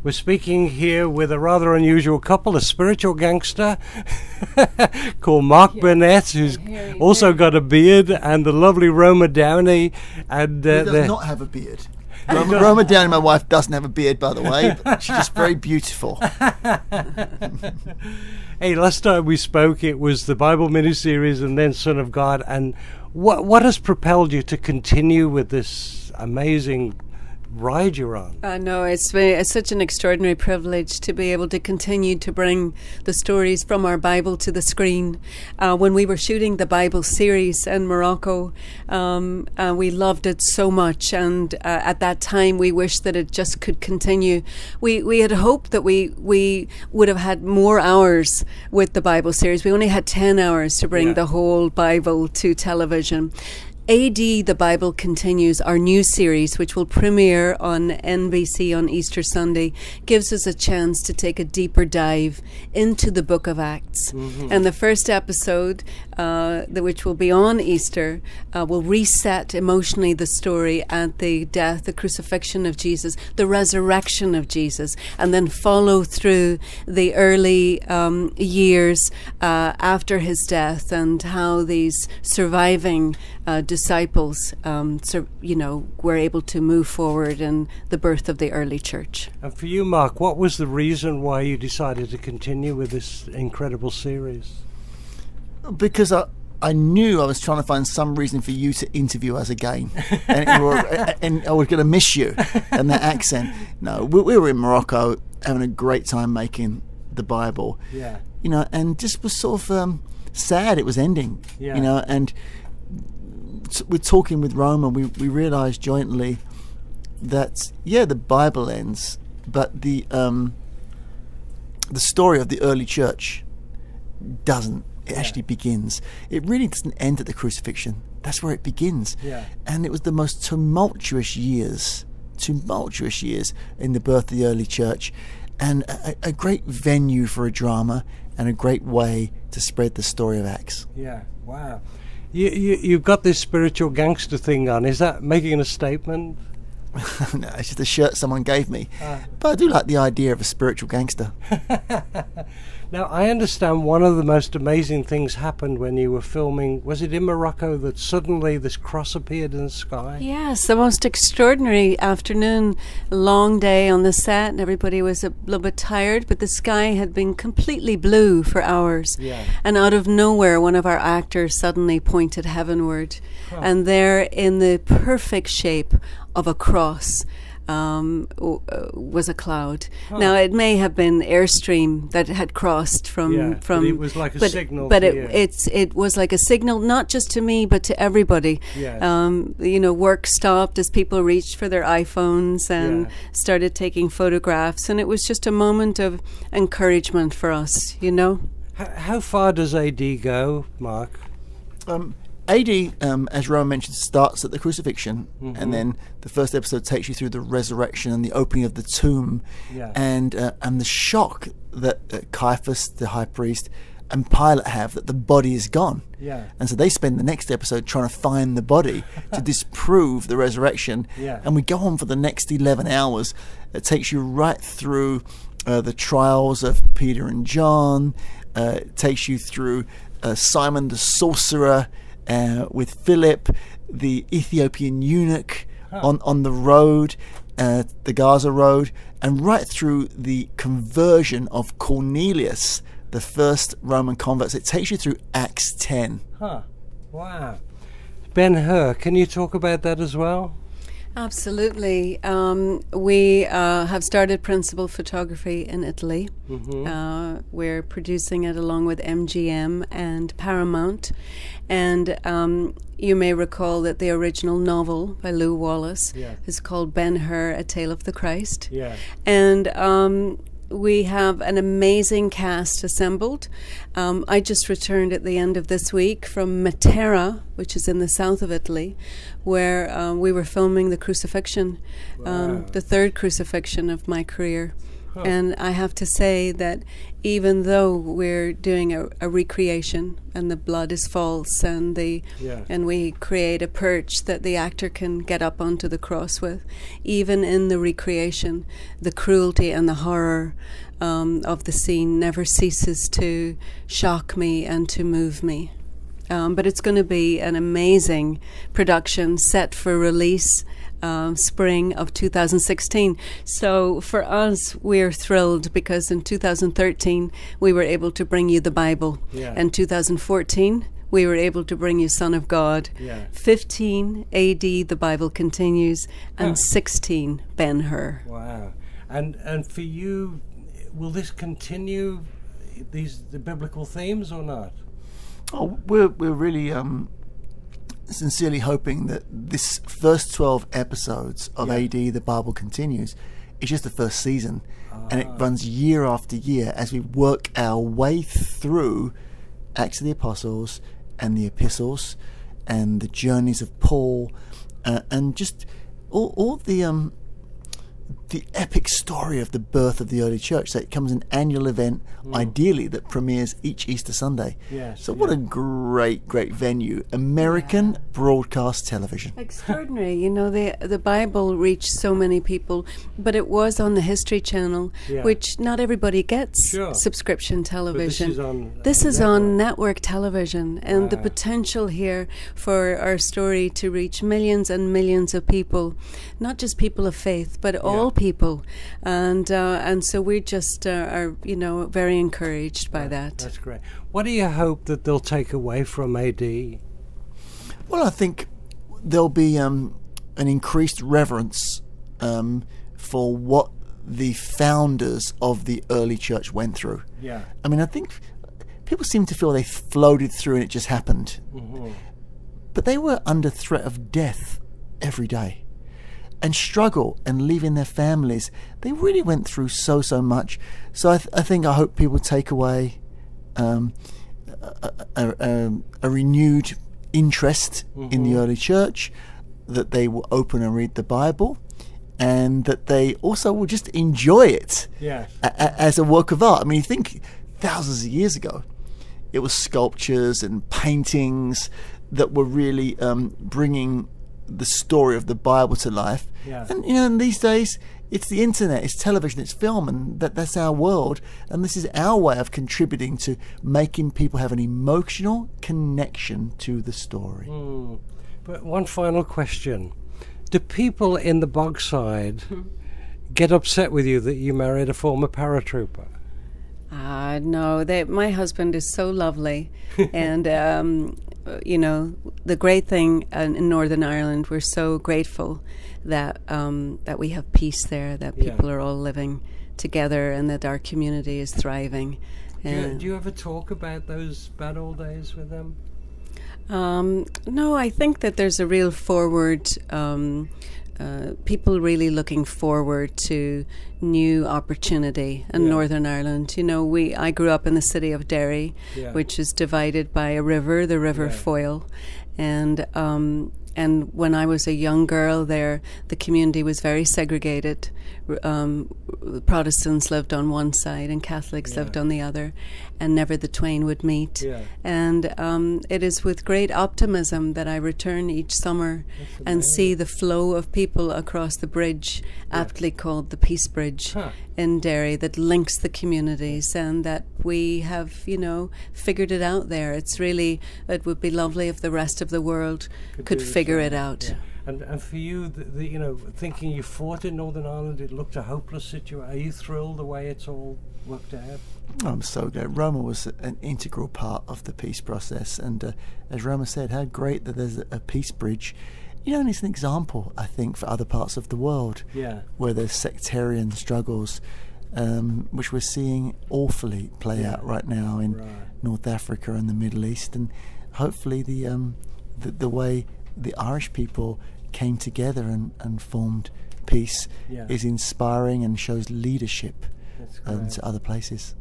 We're speaking here with a rather unusual couple, a spiritual gangster called Mark Burnett, who's also got a beard, and the lovely Roma Downey. And he does not have a beard. Roma Downey, my wife, doesn't have a beard, by the way, but she's just very beautiful. Hey, last time we spoke, it was the Bible miniseries and then Son of God. And what has propelled you to continue with this amazing ride you're on? No, it's such an extraordinary privilege to be able to continue to bring the stories from our Bible to the screen. When we were shooting the Bible series in Morocco, we loved it so much, and at that time we wished that it just could continue. We had hoped that we would have had more hours with the Bible series. We only had 10 hours to bring the whole Bible to television. AD, The Bible Continues, our new series, which will premiere on NBC on Easter Sunday, gives us a chance to take a deeper dive into the book of Acts. Mm-hmm. And the first episode, which will be on Easter, will reset emotionally the story at the death, the crucifixion of Jesus, the resurrection of Jesus, and then follow through the early years after his death and how these surviving disciples, were able to move forward in the birth of the early church. And for you, Mark, what was the reason why you decided to continue with this incredible series? Because I knew I was trying to find some reason for you to interview us again, and I was going to miss you and that accent. No, we were in Morocco having a great time making the Bible. Yeah. And just was sort of sad it was ending. Yeah. And we're talking with Roma, we realised jointly that the Bible ends, but the story of the early church doesn't. It actually begins. It really doesn't end at the crucifixion. That's where it begins. Yeah. And it was the most tumultuous years in the birth of the early church, and a great venue for a drama and a great way to spread the story of Acts. Yeah. Wow. You've got this spiritual gangster thing on. Is that making a statement? No, it's just a shirt someone gave me. But I do like the idea of a spiritual gangster. Now, I understand one of the most amazing things happened when you were filming. Was it in Morocco that suddenly this cross appeared in the sky? Yes, the most extraordinary afternoon, long day on the set, and everybody was a little bit tired, but the sky had been completely blue for hours. Yeah. And out of nowhere, one of our actors suddenly pointed heavenward. Huh. And there, in the perfect shape of a cross, was a cloud. Huh. Now, it may have been airstream that had crossed from. But it was like a signal. But it was like a signal, not just to me, but to everybody. Yes. Work stopped as people reached for their iPhones and started taking photographs, and it was just a moment of encouragement for us. How far does AD go, Mark? AD, as Roma mentioned, starts at the crucifixion, and then the first episode takes you through the resurrection and the opening of the tomb, and the shock that Caiaphas, the high priest, and Pilate have that the body is gone. Yeah. And so they spend the next episode trying to find the body to disprove the resurrection. Yeah. And we go on for the next 11 hours. It takes you right through the trials of Peter and John. It takes you through Simon the sorcerer, with Philip, the Ethiopian eunuch, on the road, the Gaza road, and right through the conversion of Cornelius, the first Roman converts. It takes you through Acts 10. Huh. Wow. Ben-Hur, can you talk about that as well? Absolutely. We have started principal photography in Italy. We're producing it along with MGM and Paramount. And you may recall that the original novel by Lew Wallace is called Ben-Hur, A Tale of the Christ. Yeah. And we have an amazing cast assembled. I just returned at the end of this week from Matera, which is in the south of Italy, where we were filming the crucifixion, the third crucifixion of my career. And I have to say that even though we're doing a recreation and the blood is false and and we create a perch that the actor can get up onto the cross with, even in the recreation, the cruelty and the horror of the scene never ceases to shock me and to move me. But it's going to be an amazing production set for release spring of 2016. So for us, we're thrilled because in 2013 we were able to bring you the Bible. In 2014 we were able to bring you Son of God. 15 AD the Bible continues, and 16 Ben-Hur. Wow. And for you, will this continue the biblical themes or not? Oh, we're really sincerely hoping that this first 12 episodes of AD, The Bible Continues, is just the first season. And it runs year after year as we work our way through Acts of the Apostles and the epistles and the journeys of Paul and just all the epic story of the birth of the early church. So it becomes an annual event, ideally, that premieres each Easter Sunday. So what a great venue. American broadcast television. Extraordinary. You know, the Bible reached so many people, but it was on the History Channel, which not everybody gets subscription television. This is on network television, and the potential here for our story to reach millions and millions of people, not just people of faith, but all people, and so we just are very encouraged by that. That's great. What do you hope that they'll take away from AD? Well, I think there'll be an increased reverence for what the founders of the early church went through. I mean, I think people seem to feel they floated through and it just happened, but they were under threat of death every day. And struggle and leaving their families. They really went through so much. So I hope people take away a renewed interest in the early church, that they will open and read the Bible, and that they also will just enjoy it as a work of art. I mean, you think thousands of years ago, it was sculptures and paintings that were really bringing the story of the Bible to life. And in these days it's the internet, it's television, it's film, and that's our world, and this is our way of contributing to making people have an emotional connection to the story. But one final question: do people in the Bogside get upset with you that you married a former paratrooper? No, my husband is so lovely, and the great thing in Northern Ireland, we're so grateful that we have peace there, that people are all living together, and that our community is thriving. Do you ever talk about those bad old days with them? No, I think that there's a real forward. People really looking forward to new opportunity in Northern Ireland. I grew up in the city of Derry, which is divided by a river, the River Foyle, and when I was a young girl there, the community was very segregated. Protestants lived on one side and Catholics lived on the other, and never the twain would meet. And it is with great optimism that I return each summer and see the flow of people across the bridge, aptly called the Peace Bridge in Derry, that links the communities, and that we have, figured it out there. It would be lovely if the rest of the world could figure it out. And for you, thinking you fought in Northern Ireland, it looked a hopeless situation. Are you thrilled the way it's all worked out? I'm so glad. Roma was an integral part of the peace process, and as Roma said, how great that there's a peace bridge. And it's an example, I think, for other parts of the world where there's sectarian struggles, which we're seeing awfully play out right now in North Africa and the Middle East, and hopefully the way the Irish people came together and formed peace is inspiring and shows leadership to other places.